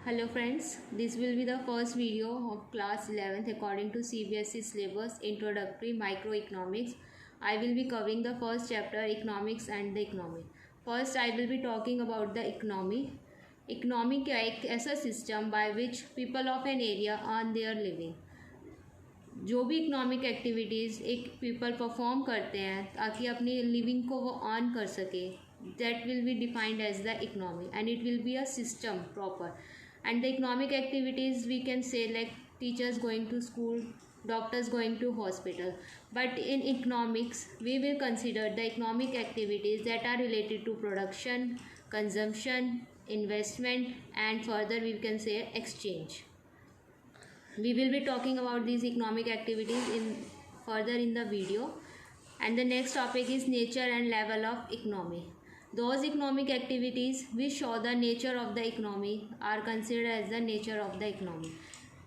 Hello friends, this will be the first video of class 11th according to CBSE syllabus Introductory Microeconomics. I will be covering the first chapter Economics and the Economy. First I will be talking about the economy. Economy क्या एक ऐसा system by which people of an area earn their living. जो भी economic activities एक people perform करते हैं ताकि अपनी लिविंग को वो अर्न कर सके, that will be defined as the economy and it will be a system proper. And the economic activities we can say like teachers going to school, doctors going to hospital. But in economics we will consider the economic activities that are related to production, consumption, investment, and further we can say exchange. We will be talking about these economic activities further in the video. And the next topic is nature and level of economy. Those economic activities which show the nature of the economy are considered as the nature of the economy.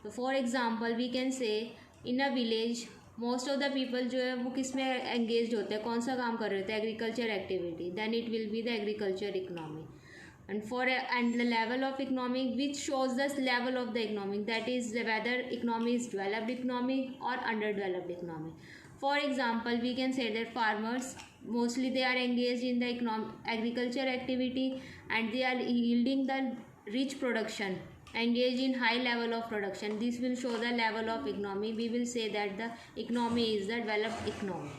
So for example we can say in a village most of the people जो है वो किस में engaged होते हैं, कौन सा काम कर रहे होते हैं, agriculture activity, then it will be the agriculture economy. And the level of economy which shows the level of the economy, that is whether economy is developed economy or underdeveloped economy. For example we can say that farmers mostly they are engaged in the agriculture activity and they are yielding the rich production, engaged in high level of production. This will show the level of economy. We will say that the economy is the developed economy.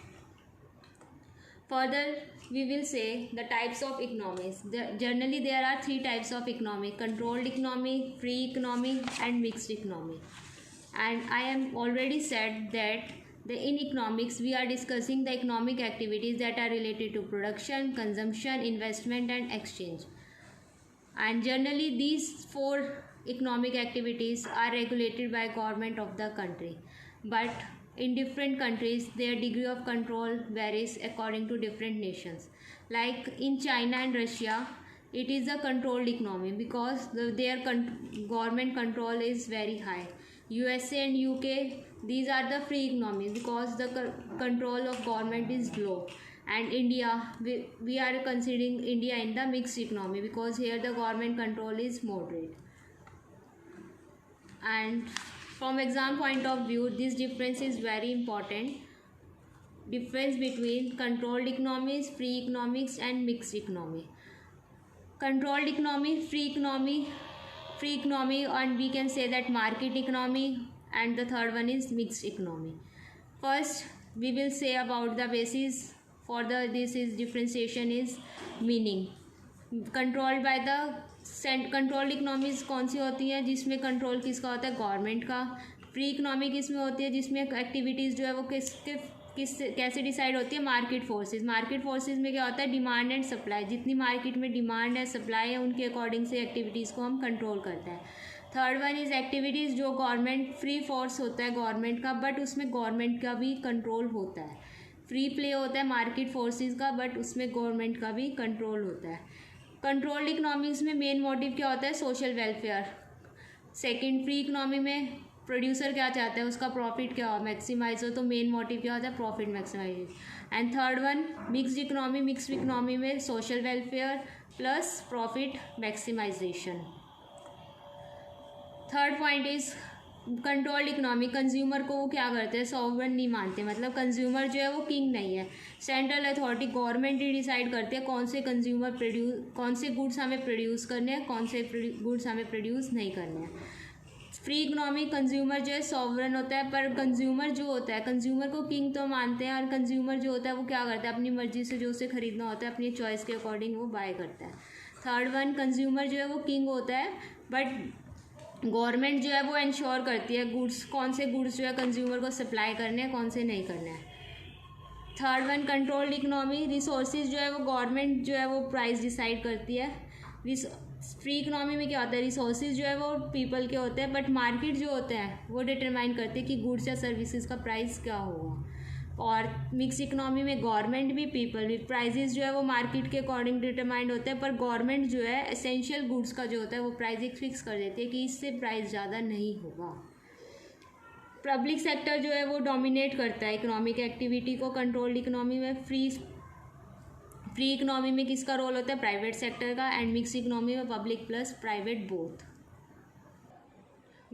Further we will say the types of economies. Generally there are three types of economy: controlled economy, free economy, and mixed economy. And I am already said that in economics we are discussing the economic activities that are related to production, consumption, investment, and exchange. And generally these four economic activities are regulated by government of the country, but in different countries their degree of control varies according to different nations. Like in China and Russia it is a controlled economy because their government control is very high. USA and UK, these are the free economies because the control of government is low. And India, we are considering India in the mixed economy because here the government control is moderate. And from exam point of view this difference is very important. Difference between controlled economies, free economics, and mixed economy. Controlled economy, free economy, and we can say that market economy, and the third one is mixed economy. First we will say about the basis for this is differentiation is meaning. Controlled by the controlled economies कौन सी होती हैं जिसमें control किसका होता है, government का. Free economy किस में होती है जिसमें एक्टिविटीज़ जो है वो कैसे डिसाइड होती है, मार्केट फोर्सेस. मार्केट फोर्सेस में क्या होता है, डिमांड एंड सप्लाई. जितनी मार्केट में डिमांड है, सप्लाई है, उनके अकॉर्डिंग से एक्टिविटीज़ को हम कंट्रोल करते हैं. थर्ड वन इज़ एक्टिविटीज़ जो गवर्नमेंट फ्री फोर्स होता है गवर्नमेंट का, बट उसमें गवर्नमेंट का भी कंट्रोल होता है. फ्री प्ले होता है मार्केट फोर्सेस का, बट उसमें गवर्नमेंट का भी कंट्रोल होता है. कंट्रोल्ड इकनॉमिक्स में मेन मोटिव क्या होता है, social welfare. Second, free economy में प्रोड्यूसर क्या चाहता है, उसका प्रॉफिट क्या हो, मैक्सिमाइज हो, तो मेन मोटिव क्या होता है, profit maximise. And third one mixed economy. Mixed economy में social welfare plus profit maximisation. Third point is controlled economy. Consumer को वो क्या करते हैं, सॉवरेन नहीं मानते. मतलब कंज्यूमर जो है वो किंग नहीं है. सेंट्रल अथॉरिटी गवर्नमेंट ही डिसाइड करती है कौन से कौन से गुड्स हमें प्रोड्यूस करने हैं, कौन से गुड्स हमें प्रोड्यूस नहीं करने हैं. फ्री इकनॉमी कंज्यूमर जो है सॉवरेन होता है, पर कंज्यूमर जो होता है, कंज्यूमर को किंग तो मानते हैं, और कंज्यूमर जो होता है वो क्या करता है, अपनी मर्जी से जो उसे खरीदना होता है अपनी चॉइस के अकॉर्डिंग वो बाय करता है. थर्ड वन, कंज्यूमर जो है वो किंग होता है, बट गवर्नमेंट जो है वो इंश्योर करती है गुड्स, कौन से गुड्स जो है कंज्यूमर को सप्लाई करने हैं, कौन से नहीं करने हैं. Third one, controlled economy. Resources जो है वो गवर्नमेंट जो है वो प्राइस डिसाइड करती है. फ्री इकनॉमी में क्या होता है, रिसोर्सेज जो है वो पीपल के होते हैं, बट मार्केट जो होते हैं वो डिटरमाइन करते हैं कि गुड्स या सर्विसेज का प्राइस क्या होगा. और मिक्स इकनॉमी में गवर्नमेंट भी पीपल भी, प्राइजेज जो है वो मार्केट के अकॉर्डिंग डिटरमाइंड होते हैं, पर गवर्नमेंट जो है एसेंशियल गुड्स का जो होता है वो प्राइस एक फिक्स कर देती है कि इससे प्राइस ज़्यादा नहीं होगा. पब्लिक सेक्टर जो है वो डोमिनेट करता है इकोनॉमिक एक्टिविटी को कंट्रोल्ड इकोनॉमी में. फ्री इकोनॉमी में किसका रोल होता है, प्राइवेट सेक्टर का. एंड मिक्स इकोनॉमी में public plus private both.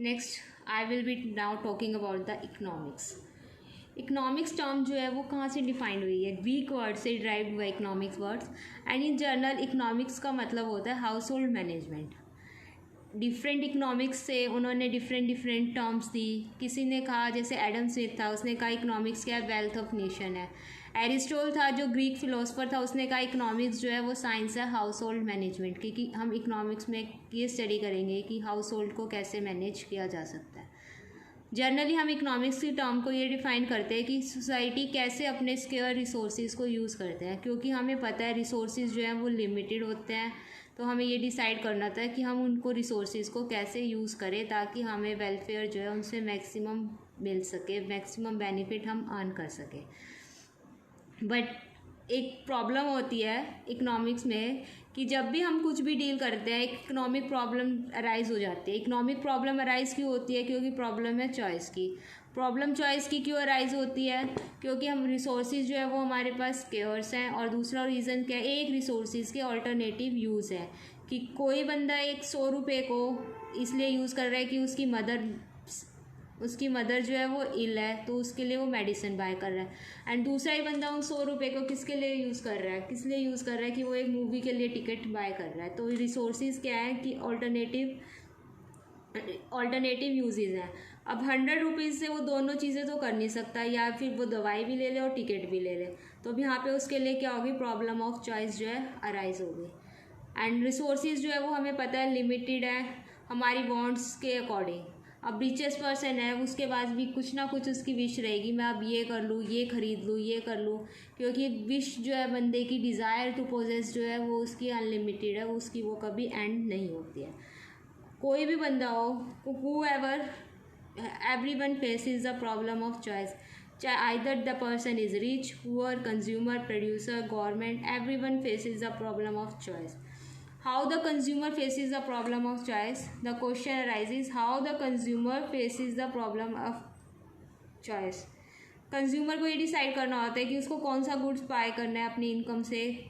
Next I will be now talking about the economics. Economics term जो है वो कहाँ से डिफाइंड हुई है? ग्रीक वर्ड से ड्राइव्ड हुआ economics words. And in general economics का मतलब होता है house hold management. Different economics से उन्होंने डिफरेंट डिफरेंट टर्म्स दी. किसी ने कहा, जैसे एडम स्मिथ था, उसने कहा इकोनॉमिक्स क्या है? वेल्थ ऑफ नेशन है. एरिस्टोटल था जो ग्रीक फिलोसफर था, उसने कहा इकोनॉमिक्स जो है वो साइंस है हाउस होल्ड मैनेजमेंट की, कि हम इकोनॉमिक्स में ये स्टडी करेंगे कि हाउस होल्ड को कैसे मैनेज किया जा सकता है. जनरली हम इकोनॉमिक्स की टर्म को ये डिफाइन करते हैं कि सोसाइटी कैसे अपने स्केयर रिसोर्सेज को यूज़ करते हैं, क्योंकि हमें पता है रिसोर्सेज जो हैं वो लिमिटेड होते हैं. तो हमें ये डिसाइड करना था कि हम उनको रिसोर्सेज को कैसे यूज़ करें ताकि हमें वेलफेयर जो है उनसे मैक्सिमम मिल सके, मैक्सिमम बेनिफिट हम अर्न कर सकें. बट एक प्रॉब्लम होती है इकोनॉमिक्स में कि जब भी हम कुछ भी डील करते हैं इकोनॉमिक प्रॉब्लम अराइज हो जाती है. इकोनॉमिक प्रॉब्लम अराइज क्यों होती है? क्योंकि प्रॉब्लम है चॉइस की. प्रॉब्लम चॉइस की क्यों अराइज होती है? क्योंकि हम रिसोर्सेज जो है वो हमारे पास स्केर्स हैं. और दूसरा रीज़न क्या है? एक रिसोर्सेज के ऑल्टरनेटिव यूज़ है. कि कोई बंदा एक 100 रुपये को इसलिए यूज़ कर रहा है कि उसकी मदर जो है वो इल है, तो उसके लिए वो मेडिसिन बाय कर रहा है. एंड दूसरा ही बंदा उन 100 रुपये को किसके लिए यूज़ कर रहा है? किस लिए यूज़ कर रहा है? कि वो एक मूवी के लिए टिकट बाय कर रहा है. तो रिसोर्सेज क्या है कि ऑल्टरनेटिव यूजेज हैं. अब 100 रुपीज़ से वो दोनों चीज़ें तो कर नहीं सकता, या फिर वो दवाई भी ले ले और टिकट भी ले ले. तो अब यहाँ पे उसके लिए क्या होगी? प्रॉब्लम ऑफ चॉइस जो है अराइज होगी. एंड रिसोर्सेज जो है वो हमें पता है लिमिटेड है हमारी वांट्स के अकॉर्डिंग. अब रिचेस्ट पर्सन है, उसके पास भी कुछ ना कुछ उसकी विश रहेगी, मैं अब ये कर लूँ, ये खरीद लूँ, ये कर लूँ. क्योंकि विश जो है बंदे की, डिज़ायर टू पोजेस जो है वो उसकी अनलिमिटेड है, उसकी वो कभी एंड नहीं होती है. कोई भी बंदा हो, whoever, everyone faces the problem of choice. Either the person is rich, poor, consumer, producer, government, everyone faces the problem of choice. How the consumer faces the problem of choice? The question arises, how the consumer faces the problem of choice. Consumer को ये decide करना होता है कि उसको कौन सा goods by करना है अपनी इनकम से,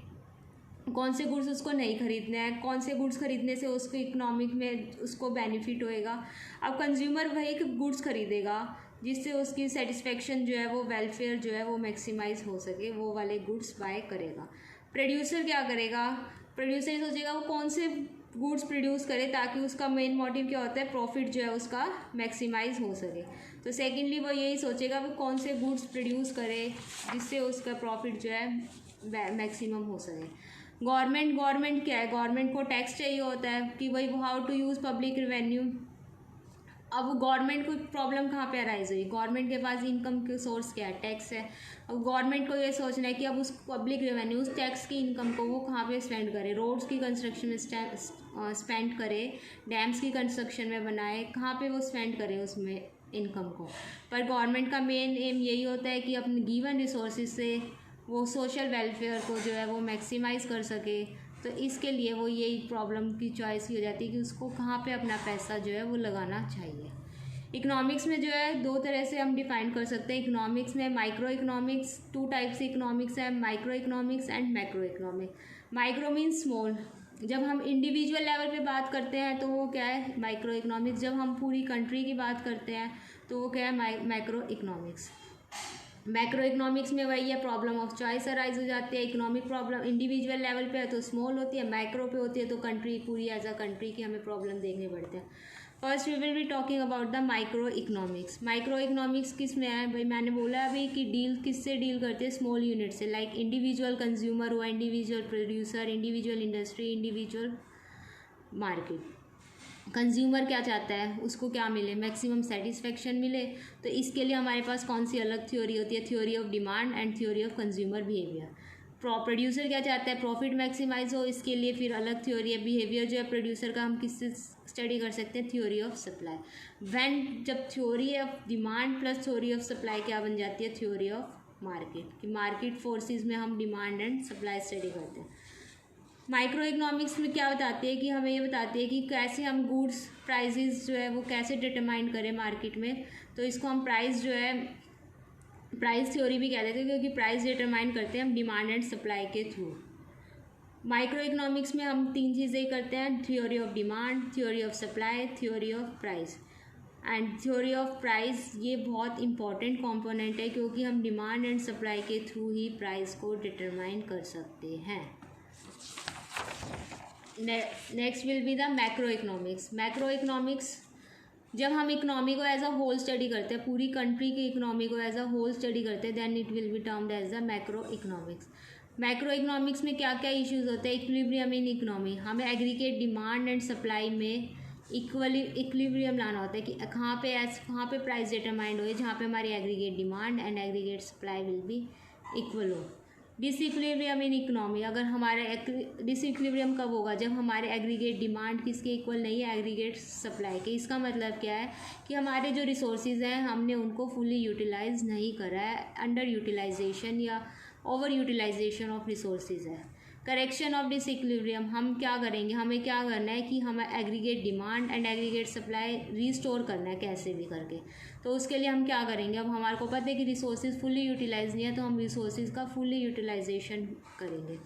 कौन से गुड्स उसको नहीं खरीदने हैं, कौन से गुड्स खरीदने से उसको इकोनॉमिक में उसको बेनिफिट होएगा. अब कंज्यूमर वही गुड्स खरीदेगा जिससे उसकी सेटिस्फेक्शन जो है वो वेलफेयर जो है वो मैक्सिमाइज हो सके, वो वाले गुड्स बाय करेगा. प्रोड्यूसर क्या करेगा? प्रोड्यूसर ये सोचेगा वो कौन से गुड्स प्रोड्यूस करे ताकि उसका मेन मोटिव क्या होता है? प्रॉफिट जो है उसका मैक्सिमाइज हो सके. तो सेकेंडली वो यही सोचेगा वो कौन से गुड्स प्रोड्यूस करे जिससे उसका प्रॉफिट जो है मैक्सिमम हो सके. गवर्नमेंट क्या है? गवर्नमेंट को टैक्स चाहिए होता है कि भाई how to use public revenue. अब गवर्नमेंट को प्रॉब्लम कहाँ पे अराइज हुई? गवर्नमेंट के पास इनकम के सोर्स क्या है? टैक्स है. अब गवर्नमेंट को ये सोचना है कि अब उस पब्लिक रेवेन्यू, उस टैक्स की इनकम को वो कहाँ पे स्पेंड करे? रोड्स की कंस्ट्रक्शन में स्पेंड करे, डैम्स की कंस्ट्रक्शन में बनाए, कहाँ पे वो स्पेंड करे उसमें इनकम को. पर गवर्नमेंट का मेन एम यही होता है कि अपने गिवन रिसोर्सेज से वो सोशल वेलफेयर को जो है वो मैक्सिमाइज कर सके. तो इसके लिए वो यही प्रॉब्लम की चॉइस ही हो जाती है कि उसको कहाँ पे अपना पैसा जो है वो लगाना चाहिए. इकोनॉमिक्स में जो है दो तरह से हम डिफाइन कर सकते हैं. इकोनॉमिक्स में माइक्रो इकोनॉमिक्स, 2 टाइप्स इकोनॉमिक्स है, micro economics and macro economics. Micro means small. जब हम इंडिविजुअल लेवल पे बात करते हैं तो वो क्या है? Micro economics. जब हम पूरी कंट्री की बात करते हैं तो वो क्या है? Macro economics. मैक्रो इकोनॉमिक्स में वही है, प्रॉब्लम ऑफ चॉइस अराइज हो जाती है. इकोनॉमिक प्रॉब्लम इंडिविजुअल लेवल पे है तो स्मॉल होती है, मैक्रो पे होती है तो कंट्री पूरी एज अ कंट्री की हमें प्रॉब्लम देखने पड़ते हैं. First we will be talking about the micro economics. Micro economics किस में है? भाई मैंने बोला अभी कि डील किससे डील करते हैं? स्मॉल यूनिट से. लाइक इंडिविजुअल कंज्यूमर हुआ, individual producer, individual industry, individual market. Consumer क्या चाहता है? उसको क्या मिले? मैक्सिमम सेटिस्फेक्शन मिले. तो इसके लिए हमारे पास कौन सी अलग थ्योरी होती है? Theory of demand and theory of consumer behaviour. Producer क्या चाहता है? प्रॉफिट मैक्सिमाइज हो. इसके लिए फिर अलग थ्योरी है. बिहेवियर जो है प्रोड्यूसर का हम किससे स्टडी कर सकते हैं? Theory of supply. व्हेन जब theory of demand plus theory of supply क्या बन जाती है? Theory of market. कि मार्केट फोर्सेस में हम डिमांड एंड सप्लाई स्टडी करते हैं. माइक्रो इकोनॉमिक्स में क्या बताती है कि हमें ये बताती है कि कैसे हम गुड्स प्राइसेस जो है वो कैसे डिटरमाइन करें मार्केट में. तो इसको हम प्राइस जो है प्राइस थ्योरी भी कह देते हैं क्योंकि प्राइस डिटरमाइन करते हैं हम डिमांड एंड सप्लाई के थ्रू. माइक्रो इकोनॉमिक्स में हम 3 चीज़ें ही करते हैं: theory of demand, theory of supply, theory of price. And theory of price, ये बहुत इंपॉर्टेंट कंपोनेंट है क्योंकि हम डिमांड एंड सप्लाई के थ्रू ही प्राइस को डिटरमाइन कर सकते हैं। Next will be the macro economics. Macro economics, जब हम इकोनॉमी को एज अ होल स्टडी करते हैं, पूरी कंट्री की इकोनॉमी को एज अ होल स्टडी करते हैं, then it will be termed as the macro economics. Macro economics में क्या क्या इश्यूज होते हैं? इक्विलिब्रियम इन इकोनॉमी, हमें एग्रीगेट डिमांड एंड सप्लाई में इक्विलिब्रियम लाना होता है कि कहाँ पे प्राइस डिटरमाइंड हो जहाँ पे हमारी aggregate demand and aggregate supply will be equal हो। डिसइक्विलिब्रियम इन इकोनॉमी, अगर हमारे डिसइक्विलिब्रियम कब होगा? जब हमारे एग्रीगेट डिमांड किसके इक्वल नहीं है? एग्रीगेट सप्लाई के। इसका मतलब क्या है कि हमारे जो रिसोर्सेज हैं हमने उनको फुली यूटिलाइज नहीं करा है, अंडर यूटिलाइजेशन या ओवर यूटिलाइजेशन ऑफ रिसोर्सेज है। करेक्शन ऑफ डिसइक्विलिब्रियम, हम क्या करेंगे? हमें क्या करना है कि हमें aggregate demand and aggregate supply restore करना है कैसे भी करके। तो उसके लिए हम क्या करेंगे? अब हमारे को पता है कि रिसोर्सेज फुली यूटिलाइज नहीं है, तो हम रिसोर्सेज का फुली यूटिलाइजेशन करेंगे।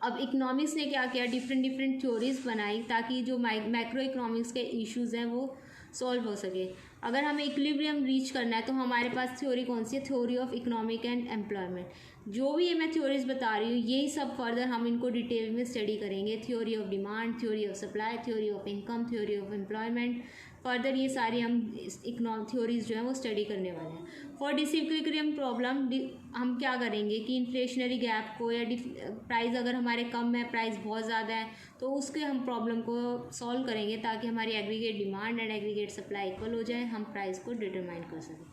अब इकोनॉमिक्स ने क्या किया? डिफरेंट थ्योरीज बनाई ताकि जो मैक्रो इकोनॉमिक्स के इश्यूज हैं वो सॉल्व हो सके। अगर हमें इक्विलिब्रियम रीच करना है तो हमारे पास थ्योरी कौन सी है? Theory of economic and employment. जो भी ये मैं थ्योरीज बता रही हूँ यही सब फर्दर हम इनको डिटेल में स्टडी करेंगे। Theory of demand, theory of supply, theory of income, theory of employment, further ये सारी हम थ्योरीज जो हैं वो स्टडी करने वाले हैं। फॉर डिसइक्विलिब्रियम प्रॉब्लम हम क्या करेंगे कि इन्फ्लेशनरी गैप को या प्राइस अगर हमारे कम है, प्राइस बहुत ज़्यादा है, तो उसके हम प्रॉब्लम को सॉल्व करेंगे ताकि हमारी aggregate demand and aggregate supply equal हो जाए, हम प्राइस को डिटरमाइन कर सकें।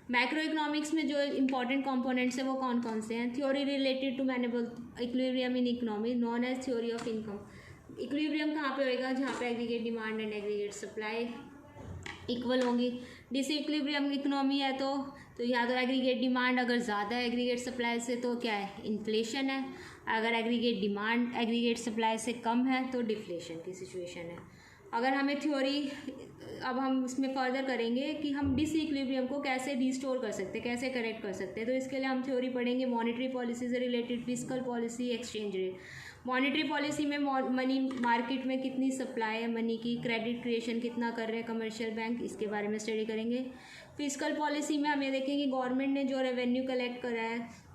मैक्रो इकोनॉमिक्स में जो इंपॉर्टेंट कंपोनेंट्स हैं वो कौन कौन से हैं? थ्योरी रिलेटेड टू, मैंने बोल equilibrium in economy known as theory of income. Equilibrium कहाँ पे होएगा? जहाँ पे aggregate demand and aggregate supply equal होंगी। डिसइक्विलिब्रियम इकोनॉमी है तो या तो एग्रीगेट डिमांड अगर ज़्यादा है एग्रीगेट सप्लाई से तो क्या है? इन्फ्लेशन है। अगर एग्रीगेट डिमांड एग्रीगेट सप्लाई से कम है तो डिफ्लेशन की सिचुएशन है। अगर हमें थ्योरी, अब हम इसमें फर्दर करेंगे कि हम डिसइक्विलिब्रियम को कैसे रिस्टोर कर सकते हैं, कैसे करेक्ट कर सकते हैं। तो इसके लिए हम थ्योरी पढ़ेंगे मॉनेटरी पॉलिसी से related, fiscal policy, exchange rate. Monetary policy में मनी मार्केट में कितनी सप्लाई है मनी की, क्रेडिट क्रिएशन कितना कर रहे हैं कमर्शियल बैंक, इसके बारे में स्टडी करेंगे। फिस्कल पॉलिसी में हम ये देखेंगे गवर्नमेंट ने जो रेवेन्यू कलेक्ट करा है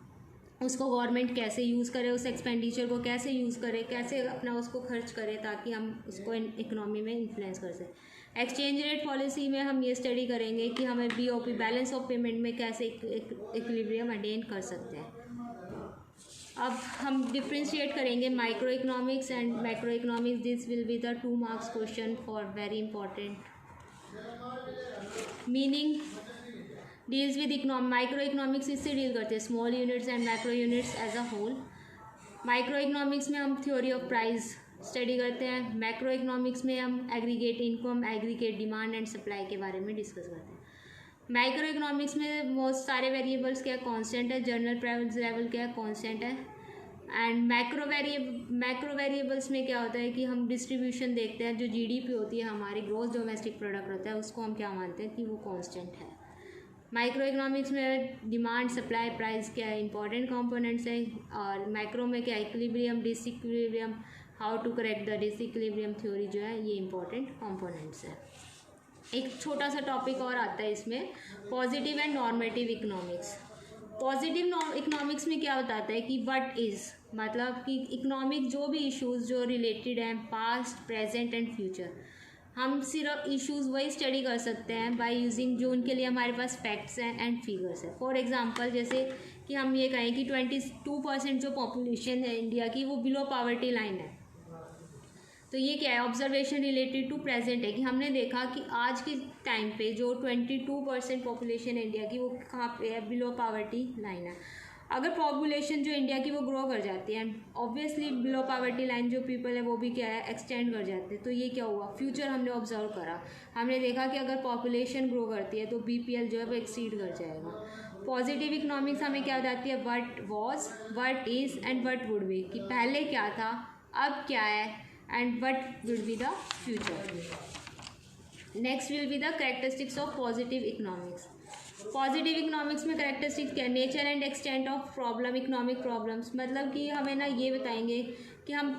उसको गवर्नमेंट कैसे यूज़ करे, उस एक्सपेंडिचर को कैसे यूज़ करे, कैसे अपना उसको खर्च करे ताकि हम उसको इकोनॉमी में इन्फ्लुएंस कर सकें। एक्सचेंज रेट पॉलिसी में हम ये स्टडी करेंगे कि हमें बीओपी बैलेंस ऑफ पेमेंट में कैसे इक्विलिब्रियम अटेन कर सकते हैं। अब हम डिफ्रेंशिएट करेंगे micro economics and macro economics. This will be the 2 marks question for very important. Meaning deals with micro economics इससे डील करते हैं small units and macro units as a whole. Micro economics में हम theory of price study करते हैं। Macro economics में हम aggregate income, aggregate demand and supply के बारे में डिस्कस करते हैं। माइक्रो इकोनॉमिक्स में बहुत सारे वेरिएबल्स क्या कांस्टेंट है, जनरल प्राइस लेवल क्या कांस्टेंट है। एंड मैक्रो वेरिएबल्स में क्या होता है कि हम डिस्ट्रीब्यूशन देखते हैं, जो जीडीपी होती है हमारी ग्रोथ डोमेस्टिक प्रोडक्ट होता है उसको हम क्या मानते हैं कि वो कांस्टेंट है। माइक्रो इकोनॉमिक्स में डिमांड, सप्लाई, प्राइस क्या है इंपॉर्टेंट कंपोनेंट्स हैं। और मैक्रो में क्या equilibrium, disequilibrium, how to correct the disequilibrium theory जो है ये इंपॉर्टेंट कंपोनेंट्स हैं। एक छोटा सा टॉपिक और आता है इसमें, positive and normative economics. Positive economics में क्या बताता है कि व्हाट इज़, मतलब कि इकोनॉमिक जो भी इश्यूज जो रिलेटेड हैं पास्ट, प्रेजेंट एंड फ्यूचर, हम सिर्फ इश्यूज वही स्टडी कर सकते हैं बाय यूजिंग जो उनके लिए हमारे पास फैक्ट्स हैं एंड फिगर्स है। फॉर एग्जांपल जैसे कि हम ये कहें कि 22% जो पॉपुलेशन है इंडिया की वो बिलो पॉवर्टी लाइन है, तो ये क्या है? ऑब्जर्वेशन रिलेटेड टू प्रेजेंट है कि हमने देखा कि आज के टाइम पे जो 22% पॉपुलेशन इंडिया की वो कहाँ पे है? बिलो पॉवर्टी लाइन है। अगर पॉपुलेशन जो इंडिया की वो ग्रो कर जाती है, ऑब्वियसली बिलो पॉवर्टी लाइन जो पीपल है वो भी क्या है? एक्सटेंड कर जाते हैं। तो ये क्या हुआ? फ्यूचर हमने ऑब्जर्व करा, हमने देखा कि अगर पॉपुलेशन ग्रो करती है तो बीपीएल जो है वो एक्सीड कर जाएगा। पॉजिटिव इकोनॉमिक्स हमें क्या बताती है? What was, what is and what would B, कि पहले क्या था, अब क्या है, and what will be the future. Next will be the characteristics of positive economics. Positive economics में करेक्टरिस्टिक्स क्या है? Nature and extent of problem, economic problems, मतलब कि हमें ना ये बताएंगे कि हम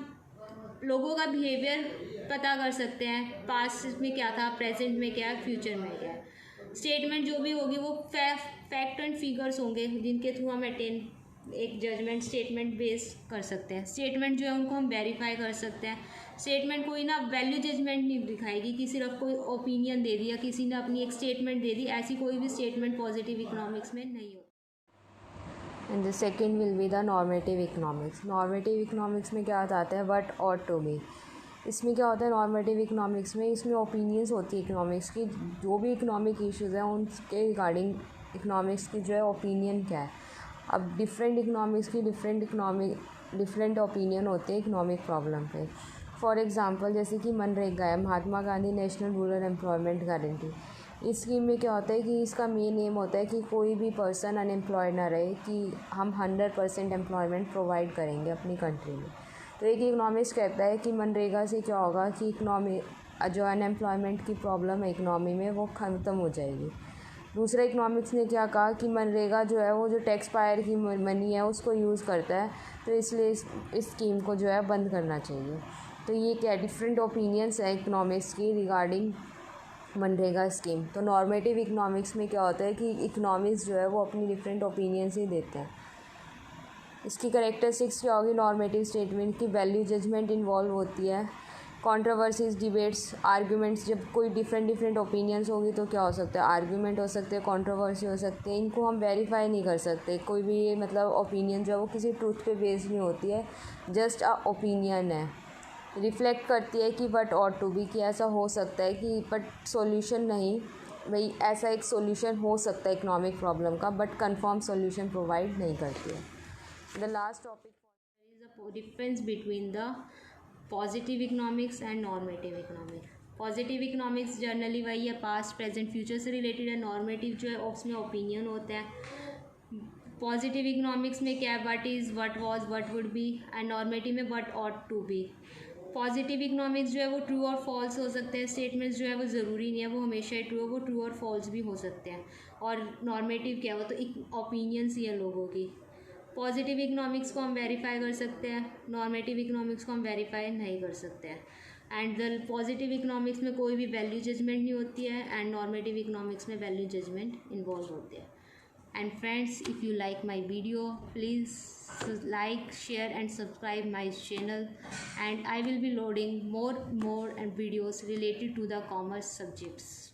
लोगों का बिहेवियर पता कर सकते हैं, पास्ट में क्या था, प्रेजेंट में क्या है, फ्यूचर में क्या है। स्टेटमेंट जो भी होगी वो फैक्ट एंड फिगर्स होंगे जिनके थ्रू हम एक जजमेंट स्टेटमेंट बेस कर सकते हैं। स्टेटमेंट जो है उनको हम वेरीफाई कर सकते हैं। स्टेटमेंट कोई ना वैल्यू जजमेंट नहीं दिखाएगी कि सिर्फ कोई ओपिनियन दे दिया, किसी ने अपनी एक स्टेटमेंट दे दी, ऐसी कोई भी स्टेटमेंट पॉजिटिव इकोनॉमिक्स में नहीं होती। And the second will be the normative economics. Normative economics में क्या आता है, व्हाट ऑट टू बी। इसमें क्या होता है नॉर्मेटिव इकोनॉमिक्स में, इसमें ओपिनियंस होती है इकोनॉमिक्स की, जो भी इकोनॉमिक इश्यूज़ हैं उनके रिगार्डिंग इकोनॉमिक्स की जो है ओपिनियन क्या है। अब डिफरेंट इकोनॉमिक्स की डिफरेंट ओपिनियन होते हैं इकोनॉमिक प्रॉब्लम पे। फॉर एग्ज़ाम्पल जैसे कि मनरेगा है, Mahatma Gandhi national rural employment guarantee. इस स्कीम में क्या होता है कि इसका मेन एम होता है कि कोई भी पर्सन अनएम्प्लॉयड ना रहे, कि हम 100% एम्प्लॉयमेंट प्रोवाइड करेंगे अपनी कंट्री में। तो एक इकोनॉमिस्ट कहता है कि मनरेगा से क्या होगा कि इकनॉमी जो अनएम्प्लॉयमेंट की प्रॉब्लम है इकनॉमी में वो ख़त्म हो जाएगी। दूसरा इकोनॉमिक्स ने क्या कहा कि मनरेगा जो है वो जो टैक्स पायर की मनी है उसको यूज़ करता है, तो इसलिए इस स्कीम को जो है बंद करना चाहिए। तो ये क्या डिफरेंट ओपिनियंस है इकोनॉमिक्स की रिगार्डिंग मनरेगा स्कीम। तो नॉर्मेटिव इकोनॉमिक्स में क्या होता है कि इकोनॉमिक्स जो है वो अपनी डिफरेंट ओपिनियंस ही देते हैं। इसकी करेक्टरिस्टिक्स क्या होगी, नॉर्मेटिव स्टेटमेंट की वैल्यू जजमेंट इन्वॉल्व होती है, कंट्रोवर्सीज, डिबेट्स, आर्ग्यूमेंट्स। जब कोई डिफरेंट ओपिनियंस होगी तो क्या हो सकता है, आर्ग्यूमेंट हो सकते हैं, कंट्रोवर्सी हो सकते हैं। इनको हम वेरीफाई नहीं कर सकते। कोई भी ये मतलब ओपिनियन जो है वो किसी ट्रूथ पे बेस्ड नहीं होती है, जस्ट अ ओपिनियन है। रिफ्लेक्ट करती है कि बट ऑट टू बी, कि ऐसा हो सकता है कि बट सॉल्यूशन नहीं, भाई ऐसा एक सॉल्यूशन हो सकता है इकोनॉमिक प्रॉब्लम का, बट कंफर्म सॉल्यूशन प्रोवाइड नहीं करती है। The last topic There is a difference between the positive economics and normative economics. Positive economics generally वही है, पास्ट प्रेजेंट फ्यूचर से रिलेटेड है। नॉर्मेटिव जो है उसमें ओपिनियन होते हैं। पॉजिटिव इकोनॉमिक्स में क्या है, what is, what was, what would be, and normative में what ought to be. Positive economics जो है वो ट्रू और फॉल्स हो सकते हैं। स्टेटमेंट्स जो है वो ज़रूरी नहीं है वो हमेशा ही ट्रू हो, वो ट्रू और फॉल्स भी हो सकते हैं। और नॉर्मेटिव क्या है, वो तो ओपिनियंस ही है लोगों की। पॉजिटिव इकोनॉमिक्स को हम वेरीफाई कर सकते हैं, नॉर्मेटिव इकोनॉमिक्स को हम वेरीफाई नहीं कर सकते हैं। एंड द पॉजिटिव इकोनॉमिक्स में कोई भी वैल्यू जजमेंट नहीं होती है, एंड नॉर्मेटिव इकोनॉमिक्स में वैल्यू जजमेंट इन्वॉल्व होते हैं। And friends, if you like my video, please like, share and subscribe my channel, and I will be loading more and videos related to the commerce subjects.